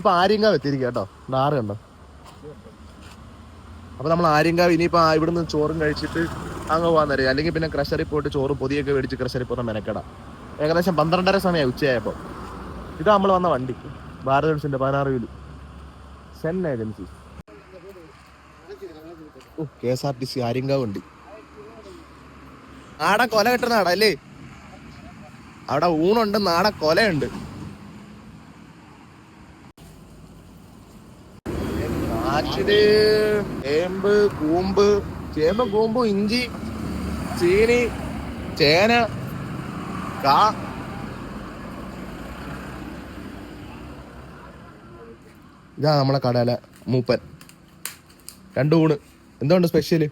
അപ്പൊ ആര്യങ്കാവ് എത്തിയിരിക്കുക കേട്ടോ, നാറ് കണ്ടോ. അപ്പൊ നമ്മൾ ആര്യങ്കാവ് ഇനിയിപ്പോ ഇവിടുന്ന് ചോറും കഴിച്ചിട്ട് അങ്ങ് പോകാൻ തരും, അല്ലെങ്കിൽ പിന്നെ ക്രഷറിൽ പോയിട്ട് ചോറ് പൊതിയൊക്കെ മേടിച്ച് ക്രഷറിൽ പോകുന്ന മെനക്കെടാം. ഏകദേശം 12:30 സമയം ഉച്ചയായപ്പോ. ഇതാ നമ്മൾ വന്ന വണ്ടി, ഭാരത് ബെൻസിന്റെ 16 വീല് സെൻ ഏജൻസി. KSRTC ആര്യങ്കാവ് ഉണ്ട്. നാടൻ കൊല കിട്ടുന്ന നാടാ അല്ലേ, അവിടെ ഊണുണ്ട്, നാടൻ കൊലയുണ്ട്. നാട്ടില് ചേമ്പ് കൂമ്പ് ഇഞ്ചി ചീനി ചേന കാ. ഇതാ നമ്മളെ കടയിലെ മൂപ്പൻ. 2 ഊണ്. എന്തുകൊണ്ട് സ്പെഷ്യല്?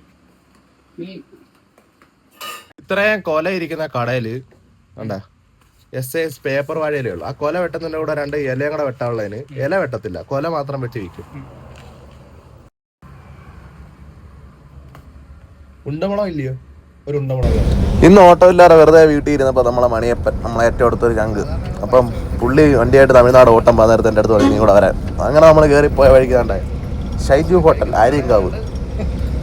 ഇത്രയും കൊല ഇരിക്കുന്ന കടയില് കണ്ടാ SS പേപ്പർ വാഴയിലേ ഉള്ളു. ആ കൊല വെട്ടുന്നതിന്റെ കൂടെ 2 ഇലയും കൂടെ വെട്ടാനുള്ളതിന് ഇല വെട്ടത്തില്ല, കൊല മാത്രം വെച്ച് വിൽക്കും. ഉണ്ടമുളക് ഇല്ലയോ? ഒരു ഉണ്ടമുളക്. ഇന്ന് ഓട്ടോ ഇല്ലാതെ വെറുതെ വീട്ടിൽ ഇരുന്നപ്പോൾ നമ്മളെ മണിയപ്പൻ, നമ്മളെ ഏറ്റവും അടുത്തൊരു ചങ്ക്, അപ്പം പുള്ളി വണ്ടിയായിട്ട് തമിഴ്നാട് ഓട്ടം പോകുന്ന നേരത്തെ എൻ്റെ അടുത്ത് പറഞ്ഞു നീ കൂടെ വരാൻ. അങ്ങനെ നമ്മൾ കയറിപ്പോയ വഴിക്ക് കണ്ടായി ഷൈജു ഹോട്ടൽ ആര്യങ്കാവ്.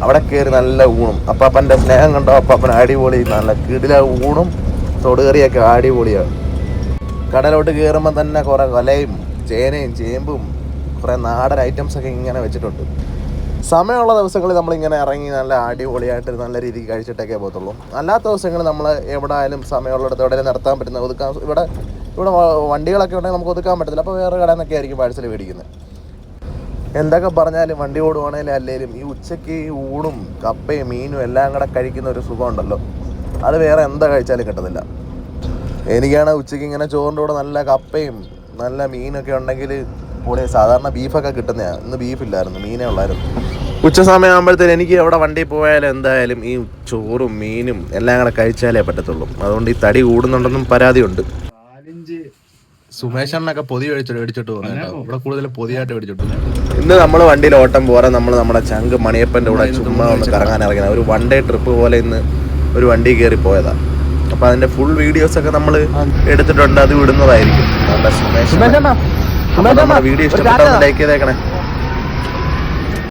അവിടെ കയറി നല്ല ഊണും, അപ്പാപ്പൻ്റെ സ്നേഹം കണ്ടോ, അപ്പാപ്പൻ അടിപൊളി നല്ല കിടില ഊണും തൊടുകറിയൊക്കെ അടിപൊളിയാണ്. കടലോട്ട് കയറുമ്പോൾ തന്നെ കുറേ കൊലയും ചേനയും ചേമ്പും കുറേ നാടൻ ഐറ്റംസൊക്കെ ഇങ്ങനെ വെച്ചിട്ടുണ്ട്. സമയമുള്ള ദിവസങ്ങളിൽ നമ്മളിങ്ങനെ ഇറങ്ങി നല്ല അടിപൊളിയായിട്ട് നല്ല രീതിക്ക് കഴിച്ചിട്ടൊക്കെ പോകത്തുള്ളൂ. അല്ലാത്ത ദിവസങ്ങളിൽ നമ്മൾ എവിടെ ആയാലും സമയമുള്ളിടത്ത് എവിടെ നിർത്താൻ പറ്റുന്ന ഒതുക്കാൻ, ഇവിടെ വണ്ടികളൊക്കെ ഉണ്ടെങ്കിൽ നമുക്ക് ഒതുക്കാൻ പറ്റത്തില്ല. അപ്പോൾ വേറെ കടയിൽ നിന്നൊക്കെ ആയിരിക്കും പാഴ്സൽ മേടിക്കുന്നത്. എന്തൊക്കെ പറഞ്ഞാലും വണ്ടി ഓടുവാണേലും അല്ലെങ്കിലും ഈ ഉച്ചയ്ക്ക് ഊണും കപ്പയും മീനും എല്ലാം കൂടെ കഴിക്കുന്ന ഒരു സുഖമുണ്ടല്ലോ, അത് വേറെ എന്താ കഴിച്ചാലും കിട്ടത്തില്ല. എനിക്കാണ് ഉച്ചയ്ക്ക് ഇങ്ങനെ ചോറിൻ്റെ കൂടെ നല്ല കപ്പയും നല്ല മീനൊക്കെ ഉണ്ടെങ്കിൽ പൊളി. സാധാരണ ബീഫൊക്കെ കിട്ടുന്നതാണ്, ഇന്ന് ബീഫില്ലായിരുന്നു, മീനേ ഉള്ളായിരുന്നു. ഉച്ച സമയമാകുമ്പോഴത്തേന് എനിക്ക് എവിടെ വണ്ടിയിൽ പോയാലും എന്തായാലും ഈ ചോറും മീനും എല്ലാം കൂടെ കഴിച്ചാലേ പറ്റത്തുള്ളൂ. അതുകൊണ്ട് ഈ തടി കൂടുന്നുണ്ടെന്നും പരാതിയുണ്ട്. സുമേഷണ്ണൊക്കെ പൊതി മേടിച്ചിട്ട് പോകുന്നത് ഇവിടെ കൂടുതലും പൊതിയായിട്ട് മേടിച്ചിട്ടുണ്ട്. ഇന്ന് നമ്മൾ വണ്ടിയിൽ ഓട്ടം പോരാ, നമ്മൾ നമ്മുടെ ചങ്ക് മണിയപ്പൻ്റെ കൂടെ ചുമ്മാ ഒന്ന് കറങ്ങാൻ ഇറങ്ങിയത്. ഒരു 1 ഡേ ട്രിപ്പ് പോലെ ഇന്ന് ഒരു വണ്ടി കയറി പോയതാണ്. അപ്പോൾ അതിൻ്റെ ഫുൾ വീഡിയോസൊക്കെ നമ്മൾ എടുത്തിട്ടുണ്ട്, അത് വിടുന്നതായിരിക്കും. നമ്മുടെ സുമേഷ് വീഡിയോ ഇഷ്ടപ്പെട്ടോ ലൈക്ക് ചെയ്തേക്കണേ.